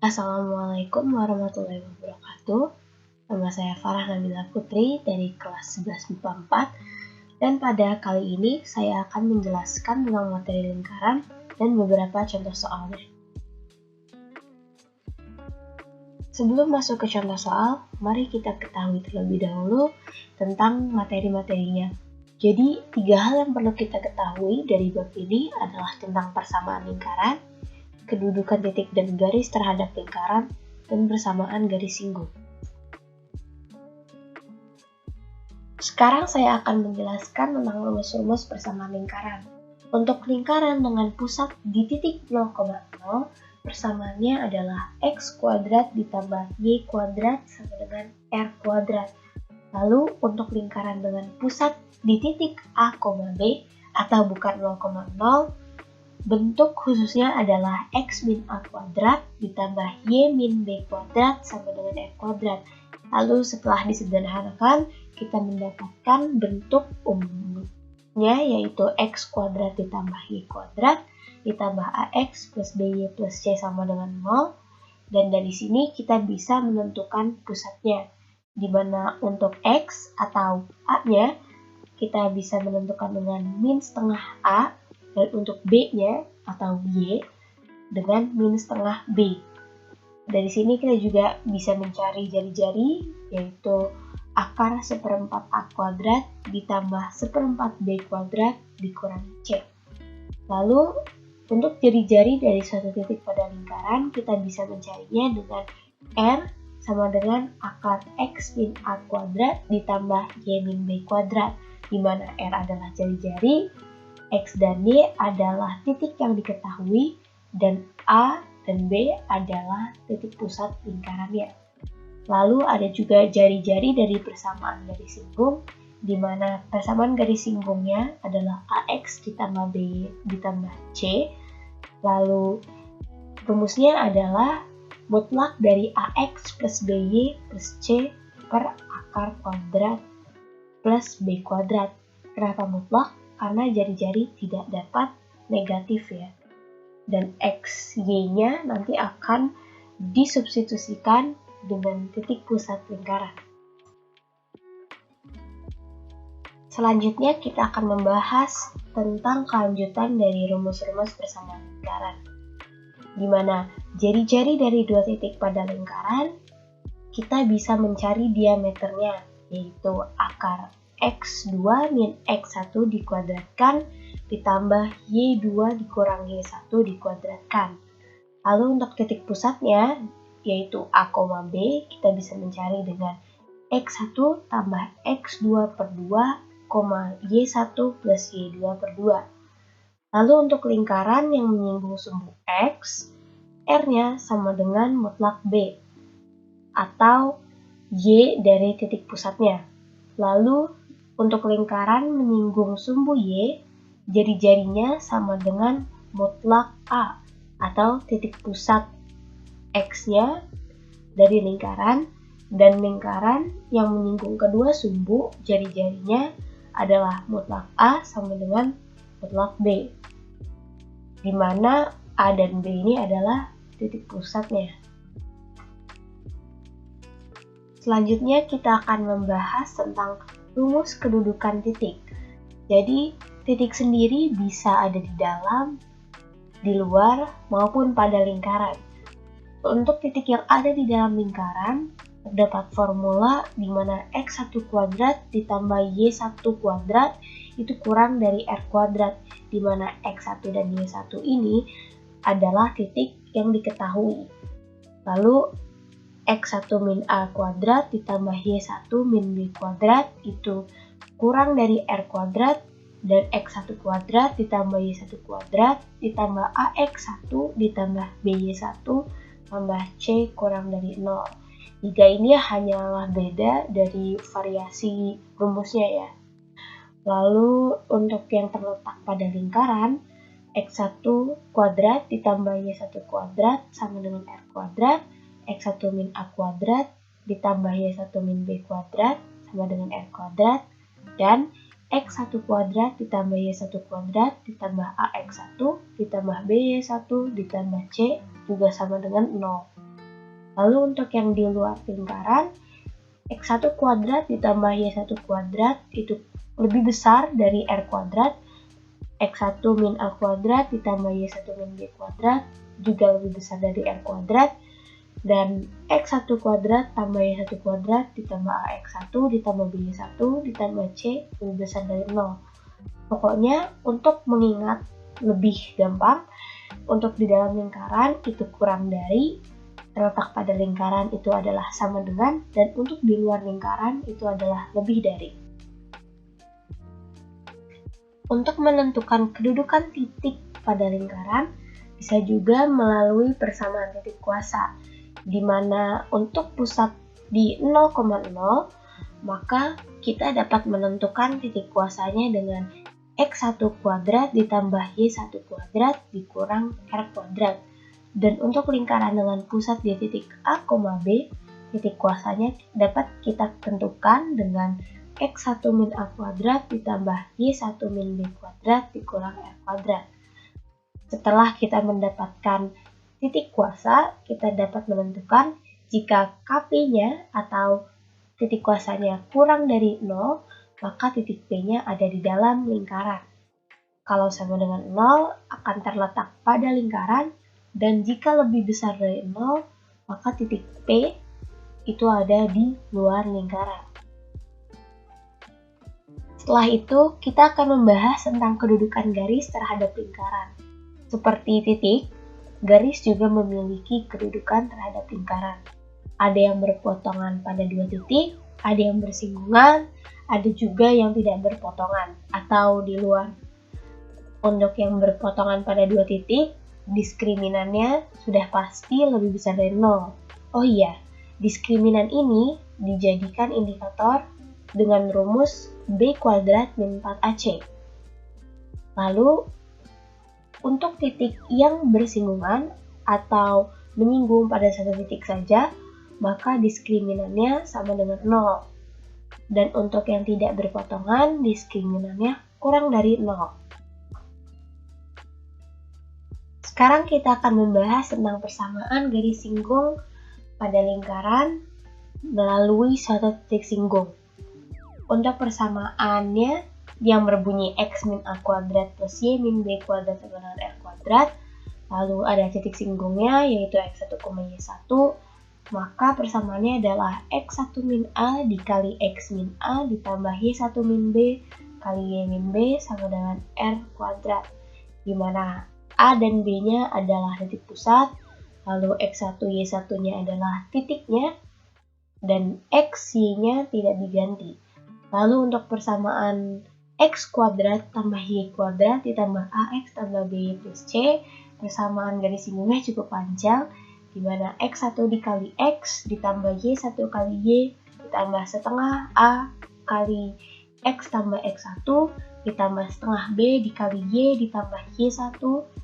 Assalamualaikum warahmatullahi wabarakatuh. Nama saya Farah Nabila Putri dari kelas 11 MIPA 4, dan pada kali ini saya akan menjelaskan tentang materi lingkaran dan beberapa contoh soalnya. Sebelum masuk ke contoh soal, mari kita ketahui terlebih dahulu tentang materi-materinya. Jadi, 3 hal yang perlu kita ketahui dari bab ini adalah tentang persamaan lingkaran, kedudukan titik dan garis terhadap lingkaran, dan persamaan garis singgung. Sekarang saya akan menjelaskan tentang rumus-rumus persamaan lingkaran. Untuk lingkaran dengan pusat di titik 0,0, persamaannya adalah x kuadrat ditambah y kuadrat sama dengan r kuadrat. Lalu untuk lingkaran dengan pusat di titik a, b atau bukan 0,0, bentuk khususnya adalah x min a kuadrat ditambah y min b kuadrat sama dengan r kuadrat. Lalu setelah disederhanakan, kita mendapatkan bentuk umumnya yaitu x kuadrat ditambah y kuadrat ditambah ax plus by plus c sama dengan 0. Dan dari sini kita bisa menentukan pusatnya, di mana untuk x atau a-nya kita bisa menentukan dengan min setengah a, dan untuk b-nya atau y dengan min setengah b. Dari sini kita juga bisa mencari jari-jari, yaitu akar seperempat a kuadrat ditambah seperempat b kuadrat dikurangi c. Lalu untuk jari-jari dari suatu titik pada lingkaran, kita bisa mencarinya dengan r sama dengan akar x min a kuadrat ditambah y min b kuadrat, di mana r adalah jari-jari, x dan y adalah titik yang diketahui, dan a dan b adalah titik pusat lingkarannya. Lalu ada juga jari-jari dari persamaan garis singgung, di mana persamaan garis singgungnya adalah ax ditambah b ditambah c. Lalu rumusnya adalah mutlak dari ax plus by plus c per akar kuadrat plus b kuadrat. Kenapa mutlak? Karena jari-jari tidak dapat negatif ya. Dan x, y-nya nanti akan disubstitusikan dengan titik pusat lingkaran. Selanjutnya kita akan membahas tentang kelanjutan dari rumus-rumus persamaan lingkaran, di mana jari-jari dari dua titik pada lingkaran kita bisa mencari diameternya, yaitu akar x2 min x1 dikuadratkan ditambah y2 dikurang y1 dikuadratkan. Lalu untuk titik pusatnya, yaitu a, b, kita bisa mencari dengan x1 tambah x2 per 2, y1 plus y2 per 2. Lalu untuk lingkaran yang menyinggung sumbu x, r-nya sama dengan mutlak b, atau y dari titik pusatnya. Lalu untuk lingkaran menyinggung sumbu y, jari-jarinya sama dengan mutlak a, atau titik pusat x-nya dari lingkaran, dan lingkaran yang menyinggung kedua sumbu, jari-jarinya adalah mutlak a sama dengan mutlak b, di mana a dan b ini adalah titik pusatnya. Selanjutnya kita akan membahas tentang rumus kedudukan titik. Jadi titik sendiri bisa ada di dalam, di luar, maupun pada lingkaran. Untuk titik yang ada di dalam lingkaran, terdapat formula di mana x1 kuadrat ditambah y1 kuadrat itu kurang dari r kuadrat, di mana x1 dan y1 ini adalah titik yang diketahui. Lalu x1 min a kuadrat ditambah y1 min b kuadrat itu kurang dari r kuadrat, dan x1 kuadrat ditambah y1 kuadrat ditambah ax1 ditambah by1 tambah c kurang dari 0. Tiga ini hanyalah beda dari variasi rumusnya ya. Lalu untuk yang terletak pada lingkaran, x1 kuadrat ditambah y1 kuadrat sama dengan r kuadrat, x1 min a kuadrat ditambah y1 min b kuadrat sama dengan r kuadrat, dan x1 kuadrat ditambah y1 kuadrat ditambah ax1 ditambah by1 ditambah c juga sama dengan 0. Lalu untuk yang di luar lingkaran, X1 kuadrat ditambah Y1 kuadrat itu lebih besar dari R kuadrat. X1 min A kuadrat ditambah Y1 min B kuadrat juga lebih besar dari R kuadrat. Dan X1 kuadrat tambah Y1 kuadrat ditambah AX1 ditambah BY1 ditambah C lebih besar dari 0. Pokoknya untuk mengingat lebih gampang, untuk di dalam lingkaran itu kurang dari, terletak pada lingkaran itu adalah sama dengan, dan untuk di luar lingkaran itu adalah lebih dari. Untuk menentukan kedudukan titik pada lingkaran, bisa juga melalui persamaan titik kuasa, di mana untuk pusat di 0,0, maka kita dapat menentukan titik kuasanya dengan X1 kuadrat ditambah Y1 kuadrat dikurang R kuadrat. Dan untuk lingkaran dengan pusat di titik A, B, titik kuasanya dapat kita tentukan dengan X1 min A kuadrat ditambah Y1 min B kuadrat dikurang R kuadrat. Setelah kita mendapatkan titik kuasa, kita dapat menentukan jika KP-nya atau titik kuasanya kurang dari 0, maka titik P-nya ada di dalam lingkaran. Kalau sama dengan 0, akan terletak pada lingkaran, dan jika lebih besar dari 0, maka titik P itu ada di luar lingkaran. Setelah itu, kita akan membahas tentang kedudukan garis terhadap lingkaran. Seperti titik, garis juga memiliki kedudukan terhadap lingkaran. Ada yang berpotongan pada dua titik, ada yang bersinggungan, ada juga yang tidak berpotongan atau di luar. Untuk yang berpotongan pada dua titik, diskriminannya sudah pasti lebih besar dari 0. Oh iya, diskriminan ini dijadikan indikator dengan rumus B kuadrat min 4AC. Lalu, untuk titik yang bersinggungan atau menyinggung pada satu titik saja, maka diskriminannya sama dengan 0. Dan untuk yang tidak berpotongan, diskriminannya kurang dari 0. Sekarang kita akan membahas tentang persamaan garis singgung pada lingkaran melalui suatu titik singgung. Untuk persamaannya yang berbunyi X min A kuadrat plus Y min B kuadrat sama dengan R kuadrat, lalu ada titik singgungnya yaitu X1, Y1, maka persamaannya adalah X1 min A dikali X min A ditambah Y1 min B kali Y min B sama dengan R kuadrat, di mana A dan B-nya adalah titik pusat, lalu X1, Y1-nya adalah titiknya, dan X, Y-nya tidak diganti. Lalu untuk persamaan X kuadrat tambah Y kuadrat ditambah AX tambah BY plus C, persamaan garis singgungnya cukup panjang, di mana X1 dikali X ditambah Y1 kali Y ditambah setengah A kali X tambah X1 ditambah setengah B dikali Y ditambah Y1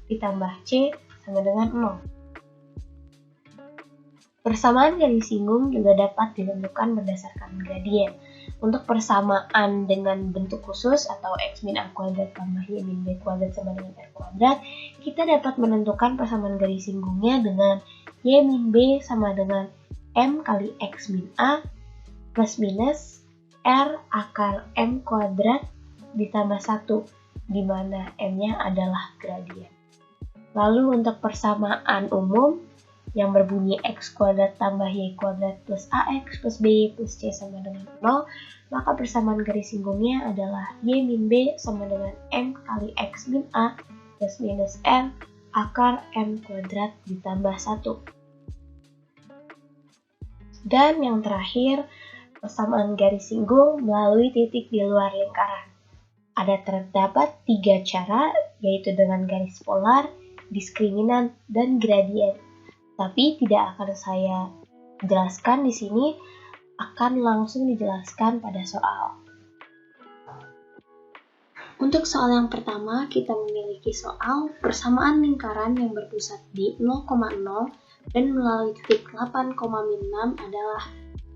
ditambah C sama dengan 0. Persamaan garis singgung juga dapat ditentukan berdasarkan gradien. Untuk persamaan dengan bentuk khusus atau X min A kuadrat tambah Y min B kuadrat sama dengan R kuadrat, kita dapat menentukan persamaan garis singgungnya dengan Y min B sama dengan M kali X min A plus minus R akar M kuadrat ditambah 1, di mana M-nya adalah gradien. Lalu untuk persamaan umum yang berbunyi X kuadrat tambah Y kuadrat plus AX plus BY plus C sama dengan 0, maka persamaan garis singgungnya adalah Y min B sama dengan M kali X min A plus minus R akar M kuadrat ditambah 1. Dan yang terakhir, persamaan garis singgung melalui titik di luar lingkaran. Terdapat 3 cara, yaitu dengan garis polar, diskriminan, dan gradien. Tapi tidak akan saya jelaskan di sini, akan langsung dijelaskan pada soal. Untuk soal yang pertama, kita memiliki soal persamaan lingkaran yang berpusat di 0,0 dan melalui titik 8,6 adalah.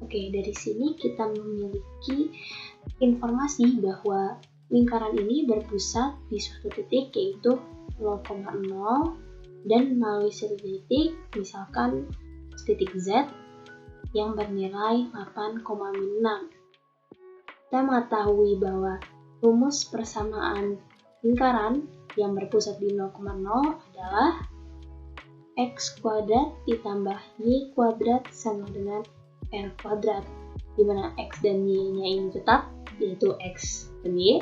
Oke, dari sini kita memiliki informasi bahwa lingkaran ini berpusat di suatu titik yaitu 0,0 dan melalui satu titik, misalkan titik Z yang bernilai 8,6. Kita mengetahui bahwa rumus persamaan lingkaran yang berpusat di 0,0 adalah X kuadrat ditambah Y kuadrat sama dengan R kuadrat, di mana X dan Y-nya ini tetap, yaitu X dan Y.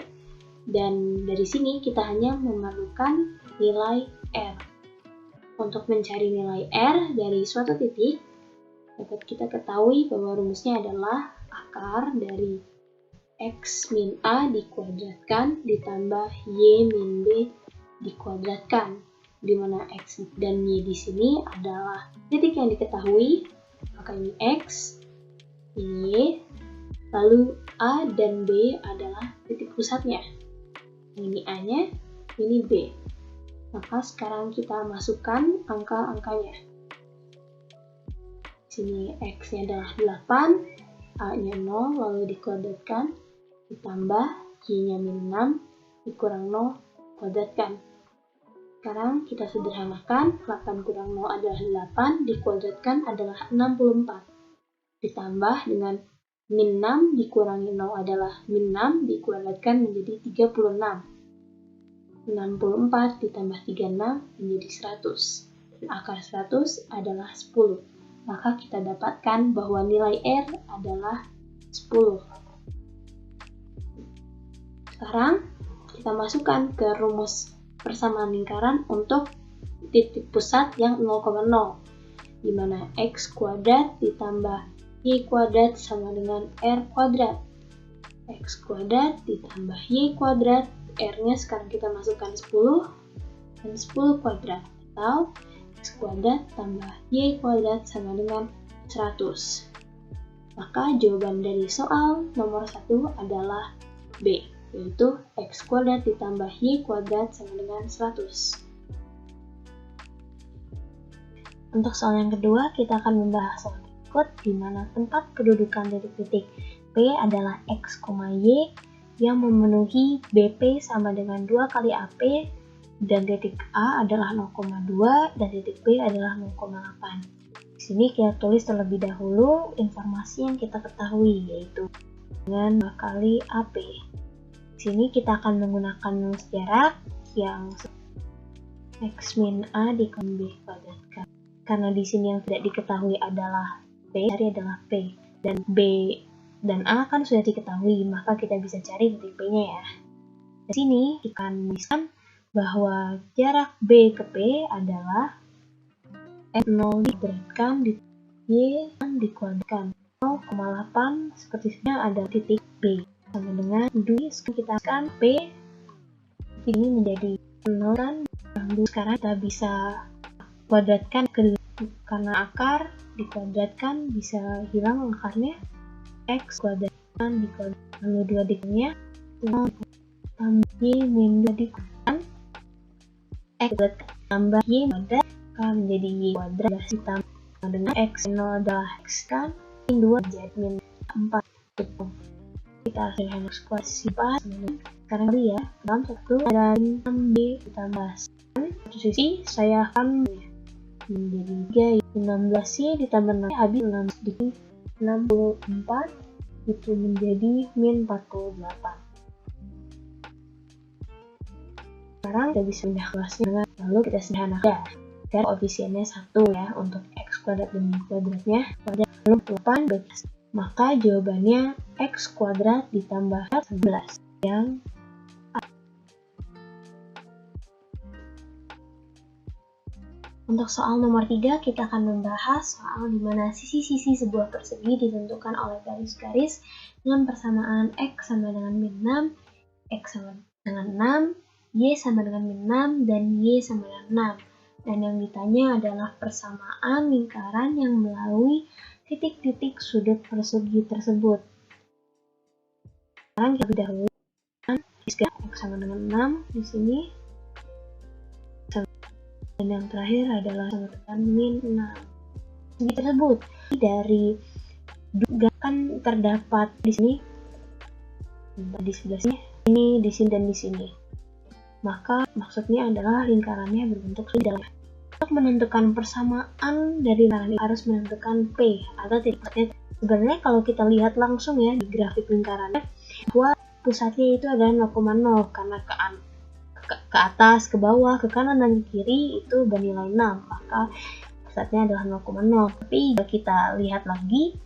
Dan dari sini kita hanya memerlukan nilai R. Untuk mencari nilai R dari suatu titik, dapat kita ketahui bahwa rumusnya adalah akar dari X min A dikuadratkan ditambah Y min B dikuadratkan, di mana X dan Y di sini adalah titik yang diketahui, maka ini X, ini Y, lalu A dan B adalah titik pusatnya. Ini A-nya, ini B. Maka sekarang kita masukkan angka-angkanya. Sini X-nya adalah 8, A-nya 0, lalu dikuadratkan, ditambah Y-nya min 6, dikurang 0, kuadratkan. Sekarang kita sederhanakan, 8 kurang 0 adalah 8, dikuadratkan adalah 64. Ditambah dengan min 6 dikurangi 0 adalah min 6, dikuadratkan menjadi 36. 64 ditambah 36 menjadi 100. Dan akar 100 adalah 10. Maka kita dapatkan bahwa nilai R adalah 10. Sekarang kita masukkan ke rumus persamaan lingkaran untuk titik pusat yang 0,0, di mana X kuadrat ditambah Y kuadrat sama dengan R kuadrat. X kuadrat ditambah Y kuadrat, R-nya sekarang kita masukkan 10, dan 10 kuadrat, atau X kuadrat tambah Y kuadrat sama dengan 100. Maka jawaban dari soal nomor 1 adalah B, yaitu X kuadrat ditambah Y kuadrat sama dengan 100. Untuk soal yang kedua, kita akan membahas soal berikut, di mana tempat kedudukan dari titik P adalah X, Y yang memenuhi BP sama dengan 2 kali AP, dan titik A adalah 0,2 dan titik B adalah 0,8. Di sini kita tulis terlebih dahulu informasi yang kita ketahui, yaitu dengan 2 kali AP. Di sini kita akan menggunakan rumus jarak yang X min A dikali B kuadratkan. Karena di sini yang tidak diketahui adalah P, cari adalah P, dan B dan A kan sudah diketahui, maka kita bisa cari titik P-nya ya. Di sini kita akan menuliskan bahwa jarak B ke P adalah X0 dikuadratkan di Y dikuadratkan 0,8, sepertinya ada titik B sama dengan 2. Kita akan P ini menjadi 0 kan, sekarang kita bisa kuadratkan karena akar dikuadratkan bisa hilang akarnya, X kuadratkan dikuadratkan lalu 2 dikuranginya 0 tambah Y min 2 dikuadratkan X kuadrat tambah Y kuadrat akan menjadi Y kuadrat ditambah dengan X 0 adalah X kan, min 2 menjadi min 4. Kita sederhana kuadrasi pas sekarang ya, dalam satu ada 6B ditambah satu sisi saya akan menjadi 3, 16Y ditambah 6 habis 6 sedikit 64 itu menjadi min 48. Sekarang kita bisa pindah kelasnya dengan lalu kita sederhanakan dan koefisiennya 1 ya untuk X kuadrat dan Y kuadratnya kuadrat lalu 8 bebas. Maka jawabannya X kuadrat ditambah 11 yang Untuk soal nomor 3, kita akan membahas soal di mana sisi-sisi sebuah persegi ditentukan oleh garis-garis dengan persamaan X sama dengan min 6, X sama dengan 6, Y sama dengan min 6, dan Y sama dengan 6. Dan yang ditanya adalah persamaan lingkaran yang melalui titik-titik sudut persegi tersebut. Sekarang kita dahulu X sama dengan 6 di sini. Dan yang terakhir adalah sama dengan min 6. Segi tersebut dari dugaan terdapat di sini, di sebelah sini, ini, di sini dan di sini. Maka maksudnya adalah lingkarannya berbentuk segi dalam. Untuk menentukan persamaan dari lingkaran harus menentukan P atau titik. Sebenarnya kalau kita lihat langsung ya di grafik lingkarannya, bahwa pusatnya itu adalah 0,0 karena ke atas, ke bawah, ke kanan dan ke kiri itu bernilai 6, maka pusatnya adalah 0,0. Tapi jika kita lihat lagi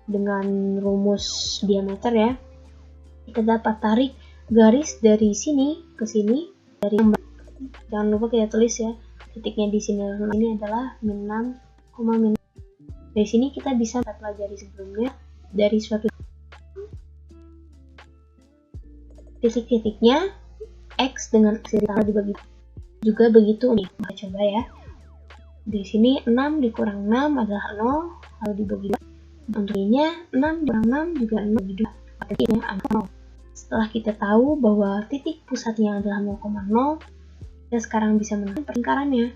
dengan rumus diameter ya, kita dapat tarik garis dari sini ke sini, dari jangan lupa kita tulis ya, titiknya di sini ini adalah min 6, dari sini kita bisa pelajari sebelumnya dari suatu titik-titiknya X dengan aksir dibagi juga begitu. Kita coba ya, di sini 6 dikurang 6 adalah 0, lalu dibagi 2. Untuk ininya 6 dikurang 6 juga 0 dibagi 2, artinya ada 0. Setelah kita tahu bahwa titik pusatnya adalah 0,0, kita sekarang bisa menentukan lingkarannya,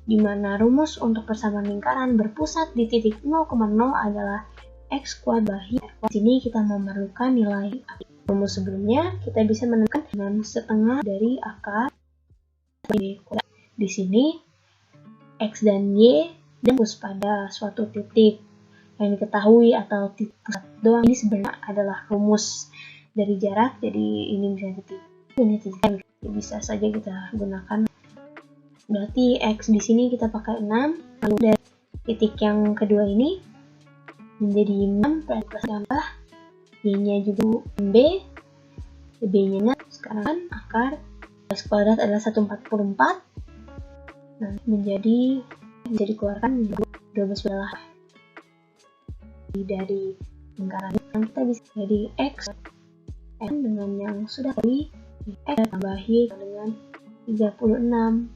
di mana rumus untuk persamaan lingkaran berpusat di titik 0,0 adalah X kuadrat bagi R. Di sini kita memerlukan nilai A. Rumus sebelumnya kita bisa menentukan dengan setengah dari akar B kuadrat. Di sini X dan Y tembus pada suatu titik yang diketahui atau titik pusat doang. Ini sebenarnya adalah rumus dari jarak, jadi ini bisa titik, ini titik, bisa saja kita gunakan. Berarti X di sini kita pakai 6, lalu dari titik yang kedua ini menjadi 6 plus tambah Y-nya juga B, B-nya sekarang akar X kuadrat adalah 144, nah menjadi dikeluarkan 12 adalah dari lingkaran yang kita bisa jadi X N dengan yang sudah tadi X tambah Y dengan 36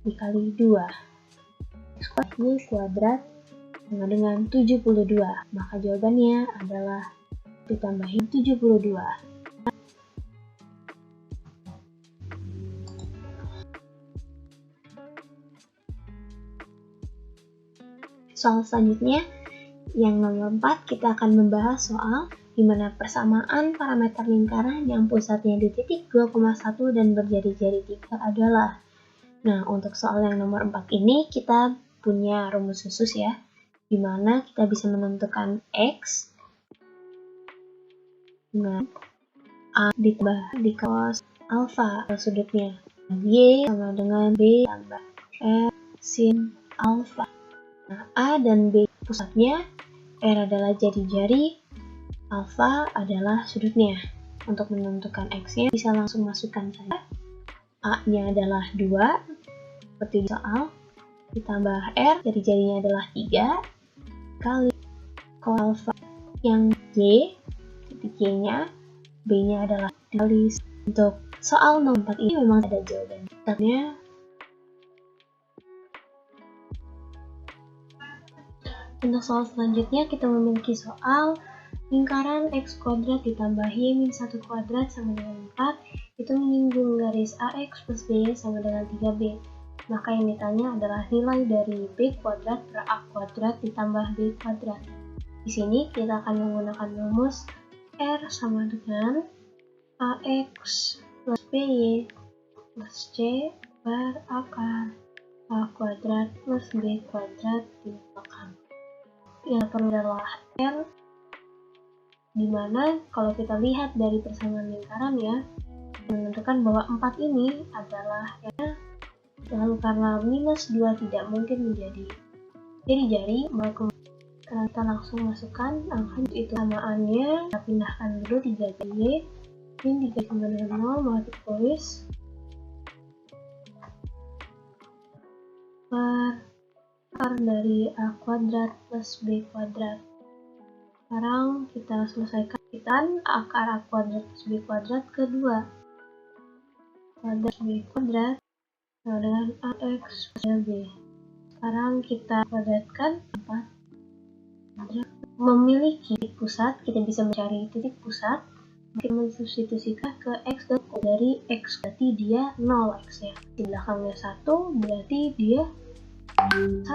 dikali 2 X kuadrat dengan 72, maka jawabannya adalah ditambahin 72. Soal selanjutnya yang nomor 4, kita akan membahas soal di mana persamaan parameter lingkaran yang pusatnya di titik 2,1 dan berjari-jari 3 adalah. Nah, untuk soal yang nomor 4 ini kita punya rumus khusus ya, di mana kita bisa menentukan X dengan A ditambah di cos alpha sudutnya, Y sama dengan B tambah R sin alpha. Nah, A dan B pusatnya, R adalah jari-jari, alpha adalah sudutnya. Untuk menentukan X-nya bisa langsung masukkan saja. A-nya adalah 2, seperti di soal, ditambah R, jari-jarinya adalah 3, kali cos alpha yang Y, titik Y-nya, B-nya adalah kali. Untuk soal nomor 4 ini memang ada jawaban. Caranya untuk soal selanjutnya kita memiliki soal lingkaran X kuadrat ditambah Y min 1 kuadrat sama dengan 4, itu menyinggung garis AX plus B sama dengan 3B. Maka yang ditanya adalah nilai dari B kuadrat per A kuadrat ditambah B kuadrat. Di sini kita akan menggunakan rumus R sama dengan AX plus BY plus C per akar A kuadrat plus B kuadrat dibelakang. Yang perlu adalah R, dimana kalau kita lihat dari persamaan lingkaran ya, menentukan bahwa 4 ini adalah R, lalu karena minus 2 tidak mungkin menjadi jari-jari, maka kita langsung masukkan angka itu samaannya, kita pindahkan dulu 3Y min 3 sama dengan 0, maka kita tulis per akar dari A kuadrat plus B kuadrat. Sekarang kita selesaikan akar A kuadrat plus B kuadrat kedua. Kuadrat B kuadrat sama dengan AX plus B. Sekarang kita kuadratkan 4 kuadrat. Memiliki pusat, kita bisa mencari titik pusat. Kita mensubstitusikan ke X dan dari X, berarti dia 0 X ya. Di belakangnya 1, berarti dia 1,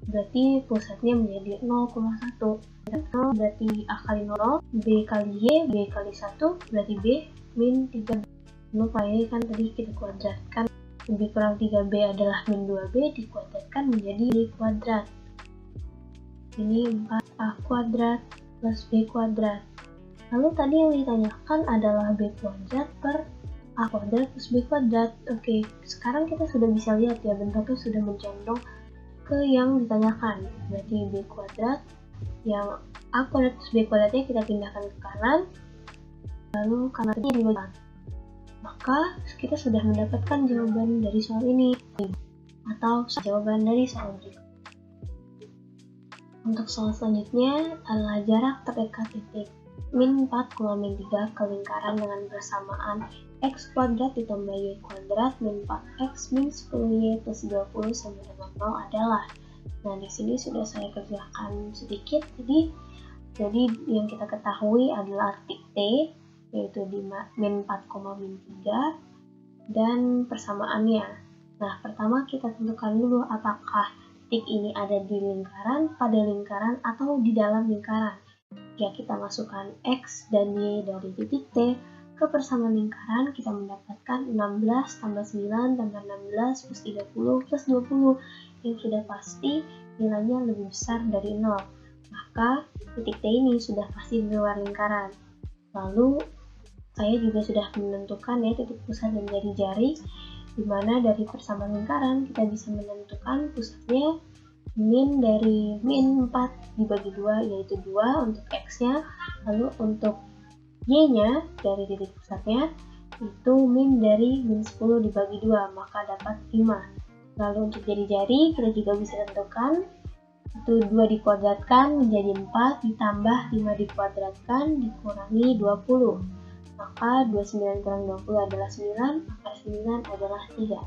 berarti pusatnya menjadi 0,1. 0 berarti A kali 0, B kali Y, B kali 1 berarti B min 3. Lupa ya, kan tadi kita kuadratkan lebih kurang 3B adalah min 2B dikuadratkan menjadi B kuadrat. Ini 4A kuadrat plus B kuadrat. Lalu tadi yang ditanyakan adalah B kuadrat per A kuadrat plus B kuadrat. Oke, sekarang kita sudah bisa lihat ya, bentuknya sudah mencondong ke yang ditanyakan. Berarti B kuadrat, yang A kuadrat plus B kuadratnya kita pindahkan ke kanan, lalu kanannya dibagi. Maka kita sudah mendapatkan jawaban dari soal ini, atau jawaban dari soal berikut. Untuk soal selanjutnya adalah jarak terdekat titik min 4, min 3 ke lingkaran dengan bersamaan x kuadrat ditambah y kuadrat min 4x min 10y plus 20 sama dengan 0 adalah. Nah, di sini sudah saya kerjakan sedikit. Jadi yang kita ketahui adalah titik T, yaitu di min 4, min 3, dan persamaannya. Nah, pertama kita tentukan dulu apakah titik ini ada di lingkaran, pada lingkaran, atau di dalam lingkaran. Ya, kita masukkan X dan Y dari titik T ke persamaan lingkaran, kita mendapatkan 16 tambah 9 tambah 16 plus 30 plus 20, yang sudah pasti nilainya lebih besar dari 0. Maka titik T ini sudah pasti di luar lingkaran. Lalu saya juga sudah menentukan ya titik pusat dan jari-jari, di mana dari persamaan lingkaran kita bisa menentukan pusatnya min dari min 4 dibagi 2, yaitu 2 untuk X-nya, lalu untuk Y-nya dari titik pusatnya itu min dari min 10 dibagi 2, maka dapat 5. Lalu untuk jari-jari kita juga bisa tentukan itu 2 dikuadratkan menjadi 4 ditambah 5 dikuadratkan dikurangi 20. Maka 29 kurang 20 adalah 9, maka 9 adalah 3.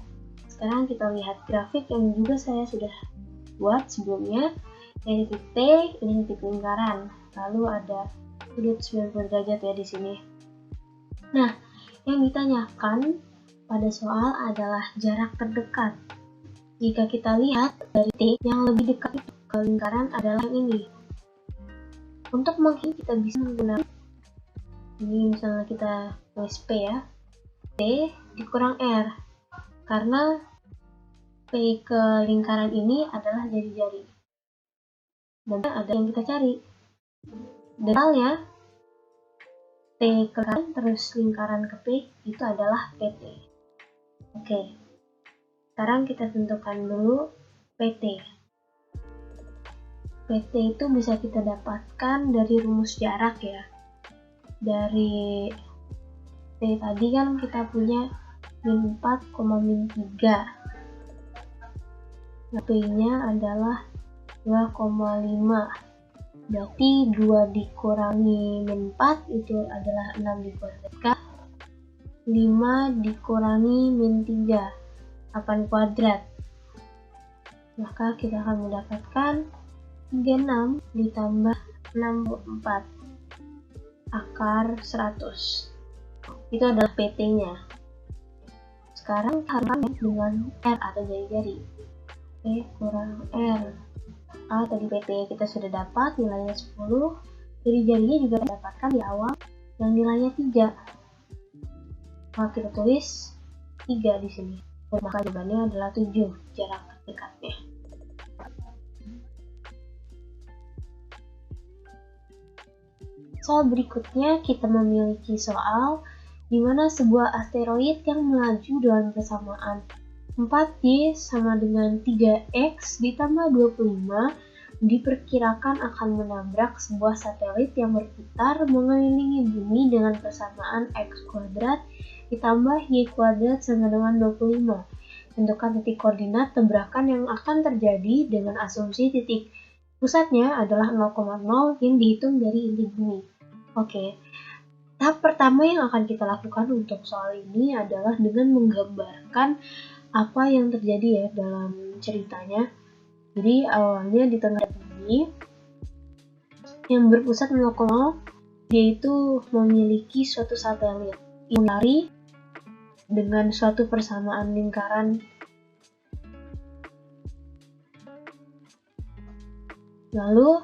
Sekarang kita lihat grafik yang juga saya sudah buat sebelumnya. Dari titik T, ini titik lingkaran. Lalu ada sudut 90 derajat ya di sini. Nah, yang ditanyakan pada soal adalah jarak terdekat. Jika kita lihat dari T, yang lebih dekat ke lingkaran adalah yang ini. Untuk menghitungnya kita bisa menggunakan ini, misalnya kita tulis P ya, P dikurang R, karena P ke lingkaran ini adalah jari-jari, dan ada yang kita cari detailnya. T ke kanan terus lingkaran ke P itu adalah PT. Oke, sekarang kita tentukan dulu PT. PT itu bisa kita dapatkan dari rumus jarak ya. Dari T tadi kan kita punya min 4, min 3. P-nya adalah 2,5. Berarti 2 dikurangi min 4 itu adalah 6 dikuadratkan. 5 dikurangi min 3, 8 kuadrat. Maka kita akan mendapatkan 36 ditambah 64 akar 100. Itu adalah PT-nya. Sekarang harus dengan R atau jari-jari. P kurang R. Tadi PT kita sudah dapat nilainya 10. Jari-jarinya juga dapatkan di awal yang nilainya 3. Maka kita tulis 3 di sini. Maka jawabannya adalah 7 jarak terdekatnya. Soal berikutnya kita memiliki soal di mana sebuah asteroid yang melaju dengan persamaan 4Y sama dengan 3X ditambah 25 diperkirakan akan menabrak sebuah satelit yang berputar mengelilingi bumi dengan persamaan X kuadrat ditambah Y kuadrat sama dengan 25. Tentukan titik koordinat tabrakan yang akan terjadi dengan asumsi titik pusatnya adalah 0,0 yang dihitung dari inti bumi. Oke, tahap pertama yang akan kita lakukan untuk soal ini adalah dengan menggambarkan apa yang terjadi ya dalam ceritanya. Jadi awalnya di tengah bumi yang berpusat 0,0, yaitu memiliki suatu satelit ini dengan suatu persamaan lingkaran. Lalu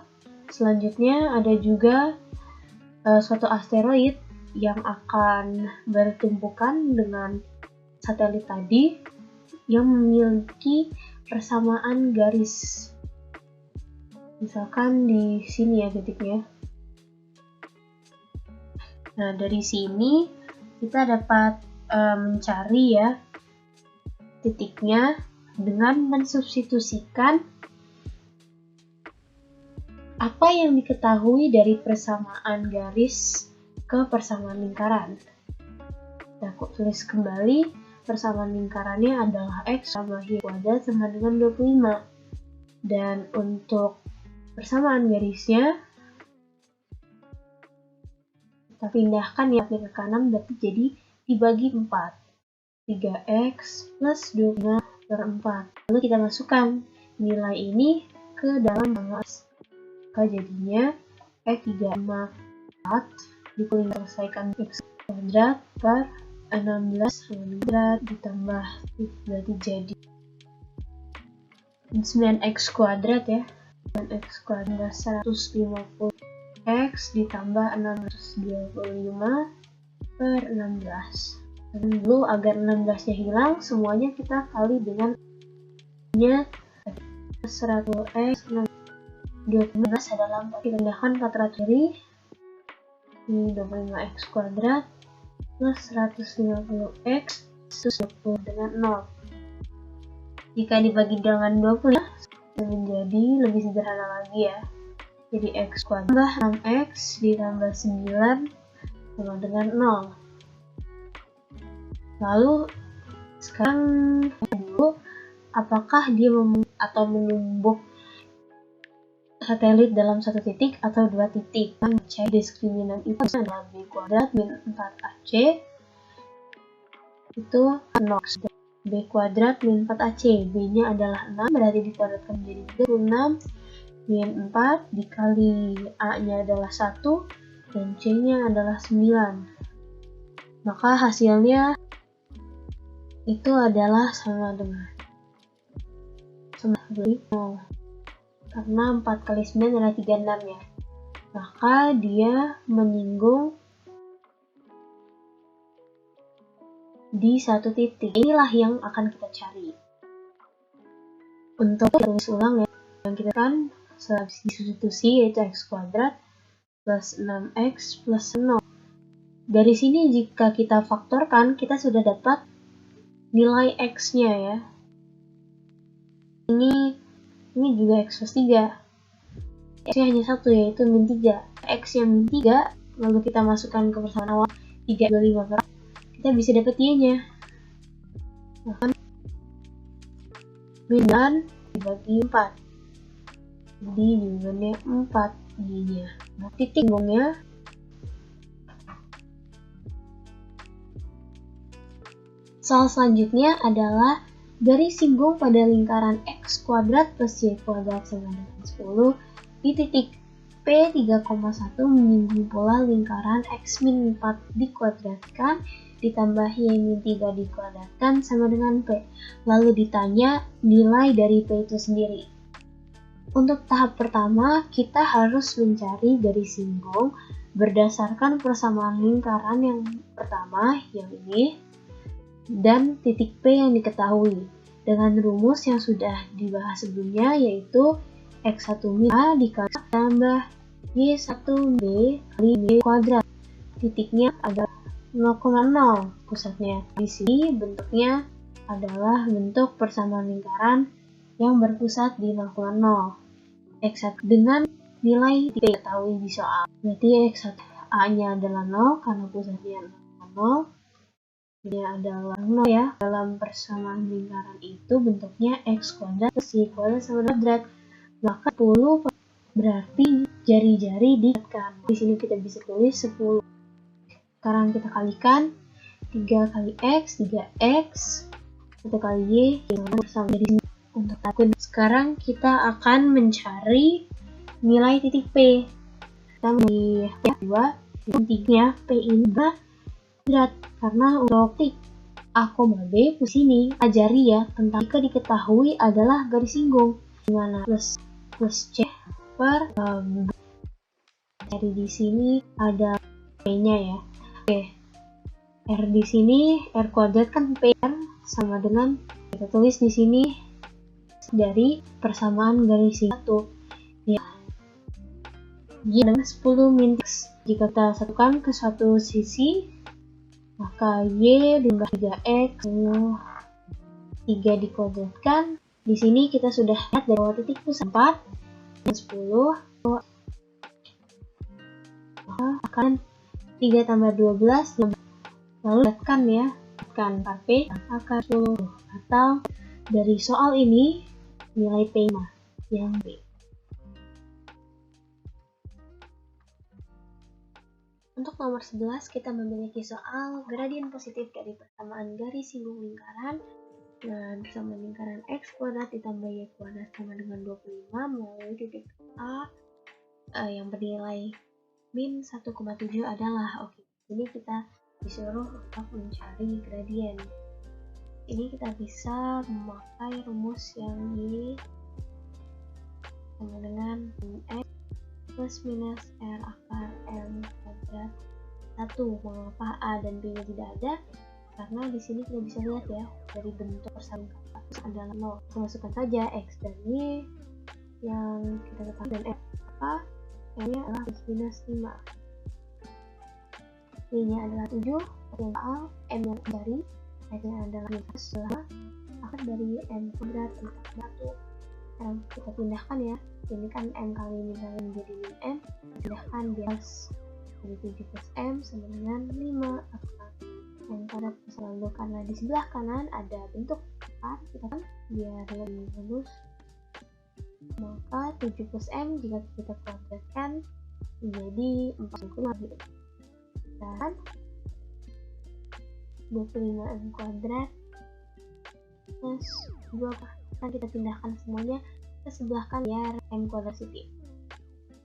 selanjutnya ada juga suatu asteroid yang akan bertumpukan dengan satelit tadi yang memiliki persamaan garis. Misalkan di sini ya titiknya. Nah, dari sini kita dapat mencari ya titiknya dengan mensubstitusikan apa yang diketahui dari persamaan garis ke persamaan lingkaran. Nah, aku tulis kembali, persamaan lingkarannya adalah X sama Y kuadrat sama dengan 25. Dan untuk persamaan garisnya, kita pindahkan ya ke kanan, berarti jadi dibagi 4. 3X plus 25 per 4. Lalu kita masukkan nilai ini ke dalam X. Maka jadinya X 354 diselesaikan X kuadrat per 16 kuadrat ditambah berarti jadi 9x kuadrat ya. 9x kuadrat 150 x ditambah 625 per 16. Dan dulu agar 16 nya hilang, semuanya kita kali dengan 100x 12 adalah 4. Kita pindahkan 400 kali ini 25x kuadrat plus 150x 120 dengan 0. Jika dibagi dengan 20 menjadi lebih sederhana lagi ya. Jadi x kuadrat tambah 6x ditambah 9 sama dengan 0. Lalu sekarang dulu apakah dia menumbuk satelit dalam satu titik atau dua titik. Cek diskriminan itu adalah b kuadrat min 4ac itu 0. B kuadrat min 4ac, b nya adalah 6 berarti dikuadratkan menjadi 36 min 4 dikali a nya adalah 1 dan c nya adalah 9. Maka hasilnya itu adalah sama dengan 0. Karena 4 kali 9 adalah 36 ya. Maka dia menyinggung di satu titik. Inilah yang akan kita cari. Untuk tulis ulang ya, yang kita kan substitusi yaitu x kuadrat plus 6x plus 0. Dari sini jika kita faktorkan, kita sudah dapat nilai x-nya ya. Ini juga x plus 3. X-nya hanya satu yaitu min 3. X yang min 3, lalu kita masukkan ke persamaan awal 325 per 4, kita bisa dapat y-nya. Maka min 9 dibagi 4. Jadi jawabannya 4 y-nya. Nah, titik singkungnya soal selanjutnya adalah garis singgung pada lingkaran x kuadrat plus y kuadrat sama dengan 10 di titik P3,1 menyinggung pula lingkaran x min 4 dikuadratkan ditambah y min 3 dikuadratkan sama dengan P. Lalu ditanya nilai dari P itu sendiri. Untuk tahap pertama, kita harus mencari garis singgung berdasarkan persamaan lingkaran yang pertama, yang ini, dan titik P yang diketahui dengan rumus yang sudah dibahas sebelumnya, yaitu x1 a dikali tambah y1b kali b kuadrat. Titiknya adalah 0,0 pusatnya. Di sini bentuknya adalah bentuk persamaan lingkaran yang berpusat di 0,0. x1 dengan nilai diketahui di soal. Berarti x1 a-nya adalah 0 karena pusatnya 0,0. Ini adalah 0 ya. Dalam persamaan lingkaran itu bentuknya x kuadrat plus y kuadrat sama kuadrat. Maka 10 berarti jari-jari dikatkan. Di sini kita bisa tulis 10. Sekarang kita kalikan 3 kali x, 3x, 1 kali y, bersama dari sini untuk takun. Sekarang kita akan mencari nilai titik P. Kita di P2, titiknya P ini berat karena untuk titik A, B di sini ajari ya tentang jika diketahui adalah garis singgung dimana plus C per jadi di sini ada P-nya ya. Oke. R di sini R kuadrat kan P sama dengan P. Kita tulis di sini dari persamaan garis satu. Ya, Y dengan 10 min X. Jika kita satukan ke suatu sisi, maka Y dengan 3X 3 dikuadratkan. Di sini kita sudah lihat dari bawah titik pusat 4 dan 10. Maka akan 3 tambah 12. Lalu lihatkan ya, kan P akan 10. Atau dari soal ini nilai P yang B. Untuk nomor 11 kita memiliki soal gradien positif dari persamaan garis singgung lingkaran. Nah, persamaan lingkaran X kuadrat ditambah Y kuadrat sama dengan 25 melalui titik A yang bernilai min 1,7 adalah, oke, ini kita disuruh untuk mencari gradien. Ini kita bisa memakai rumus yang Y sama dengan X plus minus R akar M kuadrat 1. Mengapa A dan B nya tidak ada? Karena di sini kita bisa lihat ya, dari bentuk persamaan adalah 0. Kita masukkan saja X dan Y yang kita ketahui dan F. Maka M nya adalah plus minus 5. Y nya adalah 7, yang A, M yang dari X nya adalah minus adalah akar dari M kuadrat 1. Kita pindahkan ya, ini kan M kali min kali menjadi min M, pindahkan di atas dari 7 plus M sama dengan 5 akar M kuadrat. Lalu karena di sebelah kanan ada bentuk 4, kita kan biar lebih bagus, maka 7 plus M jika kita kuadratkan menjadi 45 dan 25M kuadrat plus 2. Kan kita pindahkan semuanya ke sebelah kanan biar M kuadrat positif.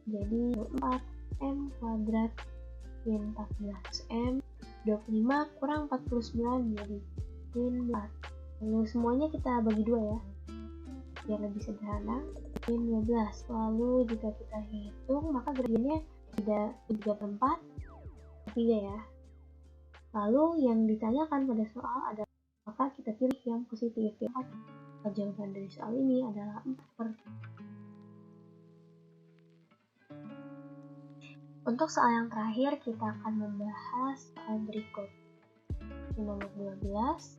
Jadi 4M kuadrat min 14M, 25 kurang 49 menjadi min 4. Lalu semuanya kita bagi 2 ya, biar lebih sederhana, min 12. Lalu jika kita hitung maka gradiennya tidak 3/4, 3 ya. Lalu yang ditanyakan pada soal adalah maka kita pilih yang positif ya. Jawaban dari soal ini adalah 4/3. Untuk soal yang terakhir kita akan membahas soal berikut. Di nomor 12,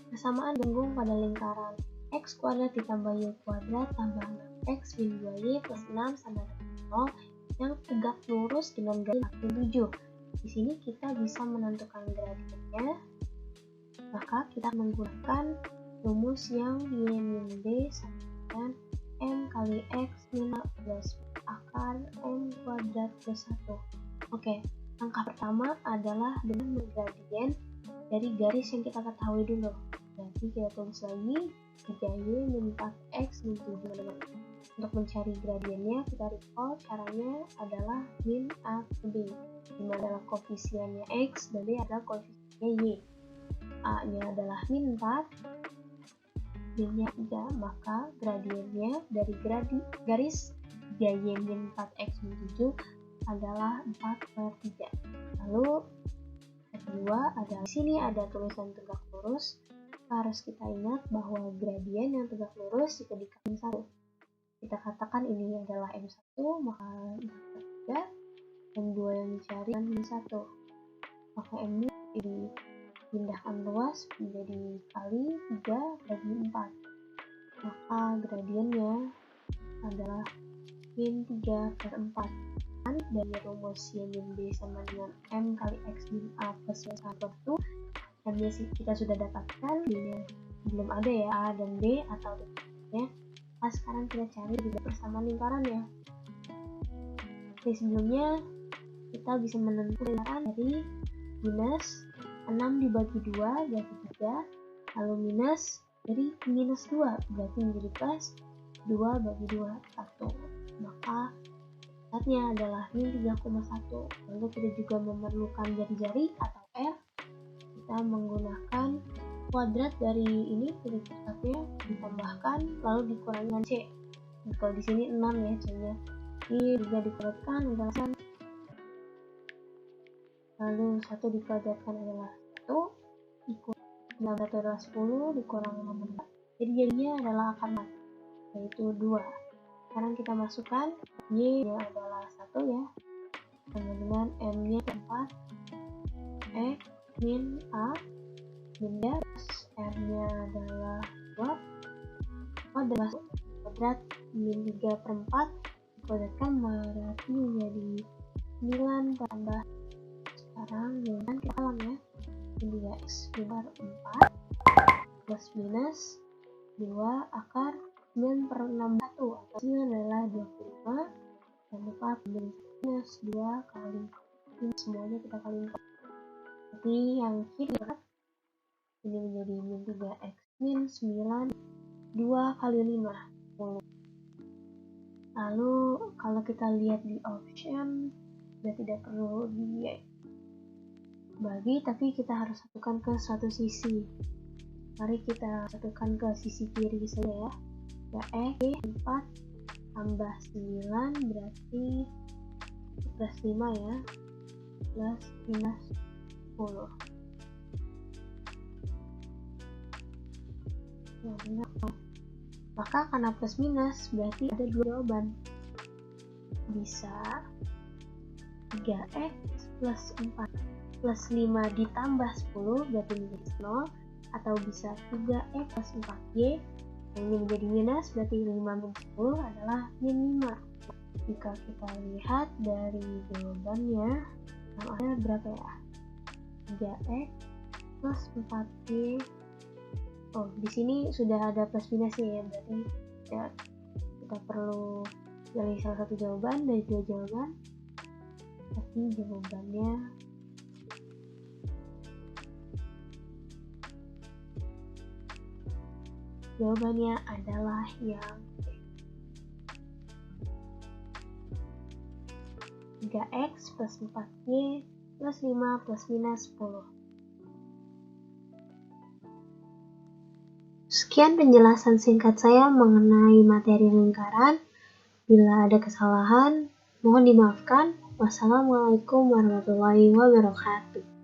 persamaan ganggung pada lingkaran X kuadrat ditambah Y kuadrat tambah X min 2Y plus 6 sama dengan 0 yang tegak lurus dengan garis 7. Di sini kita bisa menentukan gradiennya, maka kita menggunakan rumus yang Y min B sama dengan M kali X min 15 akar M kuadrat plus 1. Oke, langkah pertama adalah dengan menggradien dari garis yang kita ketahui dulu. Jadi kita tulis lagi 3Y min 4X min 7. Untuk mencari gradiennya kita recall caranya adalah min A ke B, dimana adalah koefisiennya X dan B adalah koefisiennya Y. A nya adalah min 4, B nya 3, maka gradiennya dari garis 3Y min 4X min 7 adalah 4/3. Lalu kedua ada di sini ada tulisan tegak lurus. Harus kita ingat bahwa gradien yang tegak lurus jika dikali 1. Kita katakan ini adalah M1, maka 4/3, M2 yang dicari min 1. Maka M ini dipindahkan luas menjadi kali 3/4. Maka gradiennya adalah min 3/4. Dari rumus Y min B sama dengan M kali X min A plus 1 itu M-nya kita sudah dapatkan, B-nya belum ada ya, A dan B atau ya. Nah, sekarang kita cari juga persamaan lingkarannya. Oke, sebelumnya kita bisa menentukan lingkaran dari minus 6 dibagi 2 berarti 3, lalu minus dari minus 2 berarti menjadi plus 2 bagi 2, 1. Maka saatnya adalah min 3,1. Lalu kita juga memerlukan jari-jari atau R. Kita menggunakan kuadrat dari ini titik pusatnya ditambahkan lalu dikurangi dengan C. Nah, kalau di sini 6 ya C-nya. Ini juga dikuadratkan adalah 1. Lalu 1 dikuadratkan adalah 1. 1 adalah 10 dikurang 6 Jadi jadinya adalah akar 4, yaitu 2. Sekarang kita masukkan Y-nya adalah 1 ya, sama dengan M-nya 4, X min A min B, R-nya adalah 2, adalah kuadrat min 3 per 4, dikuadratkan berarti menjadi 9 tambah. Sekarang dengan kita alam ya, ini 3x benar 4 plus minus 2 akar 9 per 61, hasilnya adalah 25. Jangan lupa minus 2 kali ini, semuanya kita kalikan. Jadi yang kiri ini menjadi min 3x min 9, 2 kali 5, 10. Lalu kalau kita lihat di option, sudah tidak perlu dibagi, tapi kita harus satukan ke satu sisi. Mari kita satukan ke sisi kiri saja ya. Ya, X 4 tambah 9 berarti plus 5 ya, plus minus 10. Nah, benar. Maka karena plus minus berarti ada 2 jawaban. Bisa 3x plus 4 plus 5 ditambah 10 berarti menjadi 0, atau bisa 3x plus 4y, yang ini menjadi minus berarti 5 min 10 adalah min 5. Jika kita lihat dari jawabannya, yang ada berapa ya? 3x plus 4y. Oh, di sini sudah ada plus minusnya ya, berarti ya, kita perlu pilih salah satu jawaban dari 2 jawaban. Tapi jawabannya adalah yang 3x plus 4y plus 5 plus minus 10. Sekian penjelasan singkat saya mengenai materi lingkaran. Bila ada kesalahan, mohon dimaafkan. Wassalamualaikum warahmatullahi wabarakatuh.